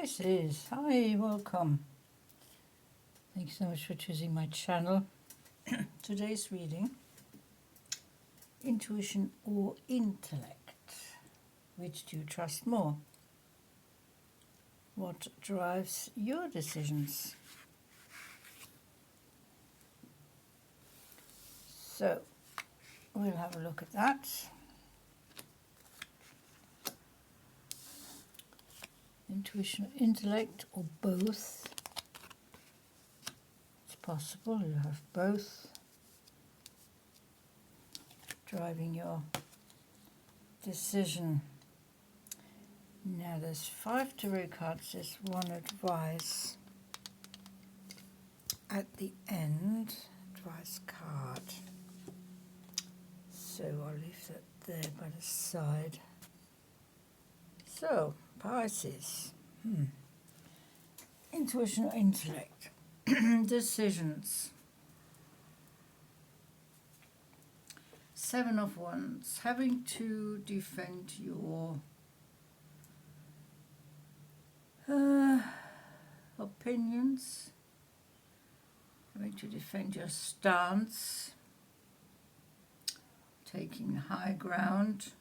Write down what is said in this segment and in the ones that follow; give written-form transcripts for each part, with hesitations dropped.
Pisces, hi, welcome. Thanks so much for choosing my channel. Today's reading, intuition or intellect? Which do you trust more? What drives your decisions? So, we'll have a look at that. Intuition or intellect, or both? It's possible you have both driving your decision. Now there's 5 tarot cards, there's one advice at the end, advice card. So I'll leave that there by the side. So, Pisces, intuition or intellect, decisions. 7 of Wands, having to defend your opinions, having to defend your stance, taking high ground,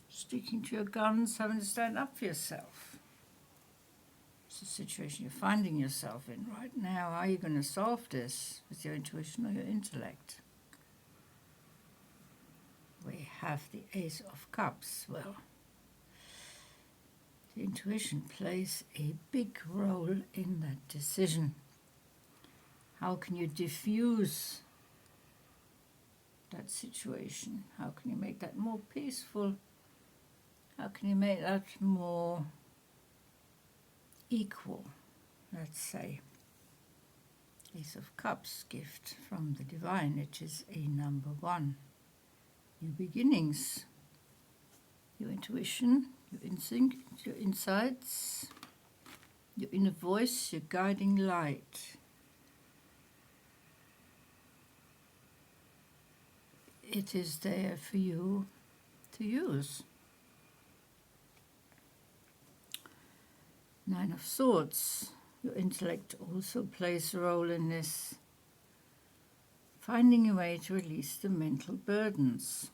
sticking to your guns, having to stand up for yourself. It's a situation you're finding yourself in right now. How are you going to solve this with your intuition or your intellect? We have the Ace of Cups. Well, the intuition plays a big role in that decision. How can you diffuse that situation? How can you make that more peaceful? How can you make that more equal, let's say? Ace of Cups, gift from the divine, it is a number 1. New beginnings, your intuition, your instinct, your insights, your inner voice, your guiding light. It is there for you to use. 9 of Swords, your intellect also plays a role in this. Finding a way to release the mental burdens.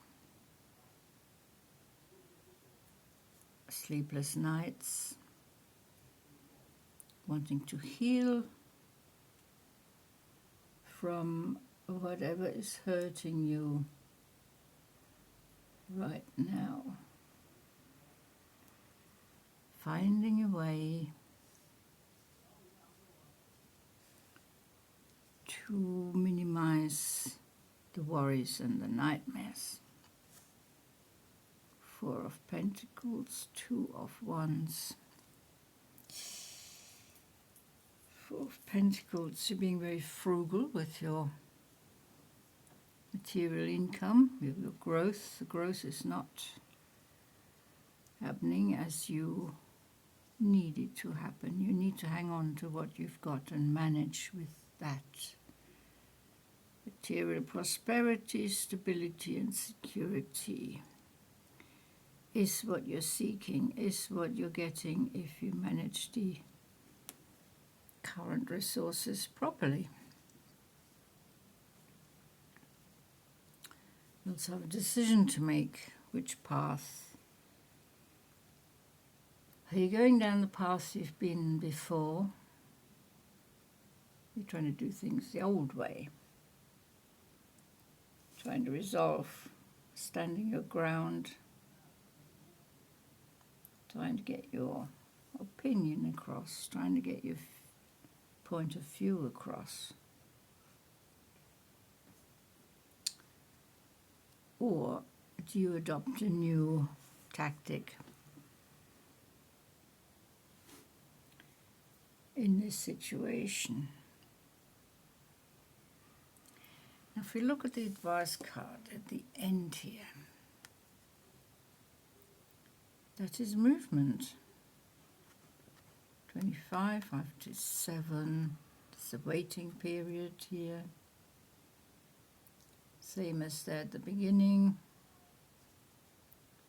Sleepless nights, wanting to heal from whatever is hurting you right now. Finding a way to minimize the worries and the nightmares. 4 of Pentacles, 2 of Wands. 4 of Pentacles, you're being very frugal with your material income, with your growth. The growth is not happening as you need it to happen. You need to hang on to what you've got and manage with that. Material prosperity, stability and security is what you're seeking, is what you're getting if you manage the current resources properly. You also have a decision to make. Which path? Are you going down the path you've been before? You're trying to do things the old way. Trying to resolve, standing your ground, trying to get your opinion across, trying to get your point of view across. Or do you adopt a new tactic in this situation? Now, if we look at the advice card at the end here, that is movement. 25, 5 to 7, it's a waiting period here. Same as there at the beginning.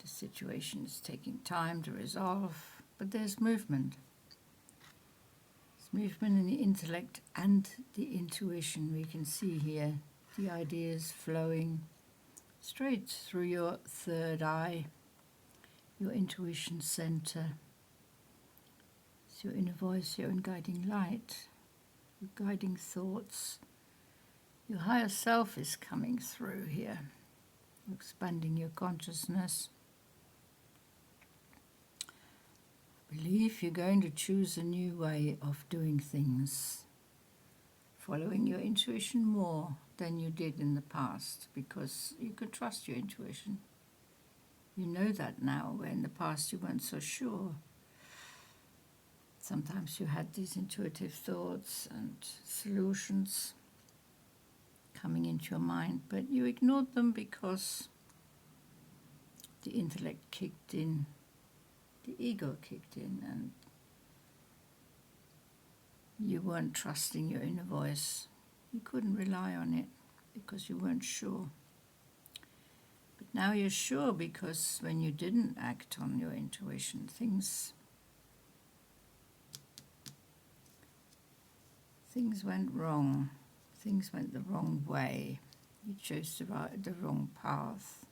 The situation is taking time to resolve. but there's movement. There's movement in the intellect and the intuition. We can see here the ideas flowing straight through your third eye, your intuition center. It's your inner voice, your own guiding light, your guiding thoughts. Your higher self is coming through here, expanding your consciousness. I believe you're going to choose a new way of doing things, following your intuition more than you did in the past, because you could trust your intuition. You know that now, where in the past you weren't so sure. Sometimes you had these intuitive thoughts and solutions coming into your mind, but you ignored them because the intellect kicked in, the ego kicked in, and you weren't trusting your inner voice. You couldn't rely on it because you weren't sure. But now you're sure, because when you didn't act on your intuition, things went wrong. Things went the wrong way. You chose the wrong path.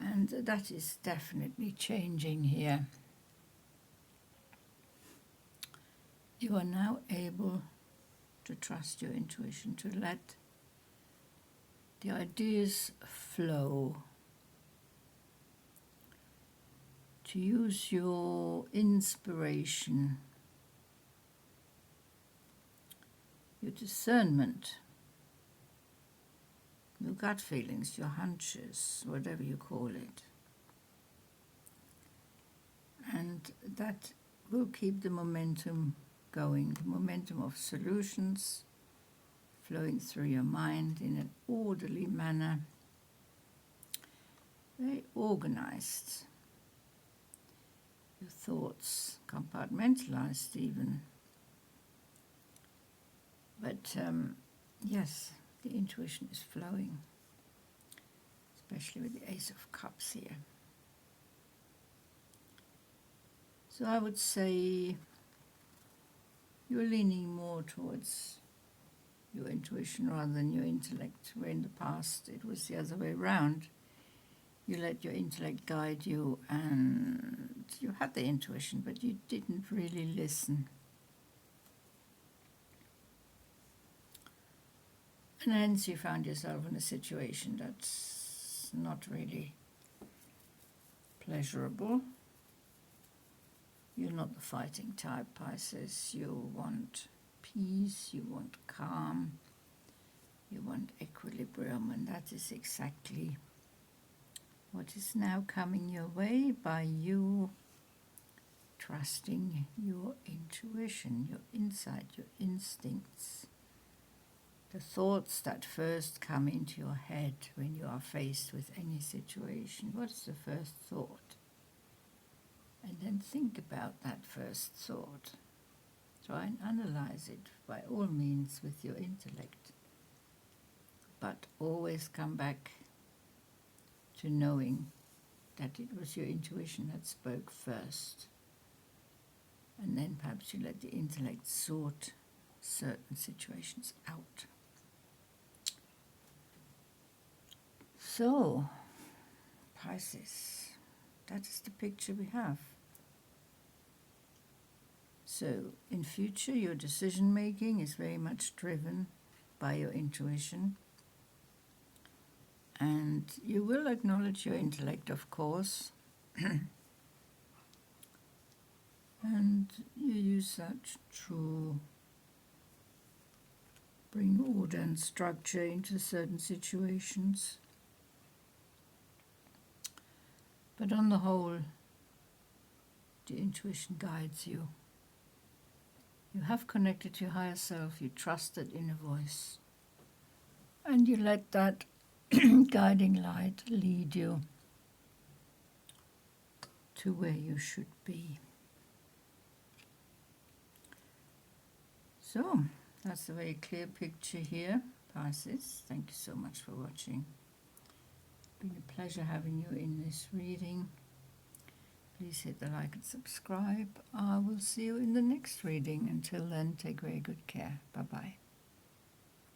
And that is definitely changing here. You are now able to trust your intuition, to let the ideas flow, to use your inspiration, your discernment, your gut feelings, your hunches, whatever you call it. And that will keep the momentum going, the momentum of solutions flowing through your mind in an orderly manner, very organized. Your thoughts compartmentalized even. But yes, the intuition is flowing, especially with the Ace of Cups here. So I would say you're leaning more towards your intuition rather than your intellect, where in the past it was the other way around. You let your intellect guide you, and you had the intuition, but you didn't really listen. And hence you found yourself in a situation that's not really pleasurable. You're not the fighting type, Pisces. You want peace, you want calm, you want equilibrium, and that is exactly what is now coming your way by you trusting your intuition, your insight, your instincts. The thoughts that first come into your head when you are faced with any situation. What is the first thought? And then think about that first thought. Try and analyze it by all means with your intellect. But always come back to knowing that it was your intuition that spoke first. And then perhaps you let the intellect sort certain situations out. So, Pisces, that is the picture we have. So, in future, your decision making is very much driven by your intuition. And you will acknowledge your intellect, of course. And you use that to bring order and structure into certain situations. But on the whole, the intuition guides you. You have connected to your higher self, you trust that inner voice, and you let that guiding light lead you to where you should be. So, that's a very clear picture here, Pisces. Thank you so much for watching. It's been a pleasure having you in this reading. Please hit the like and subscribe. I will see you in the next reading. Until then, take very good care. Bye-bye.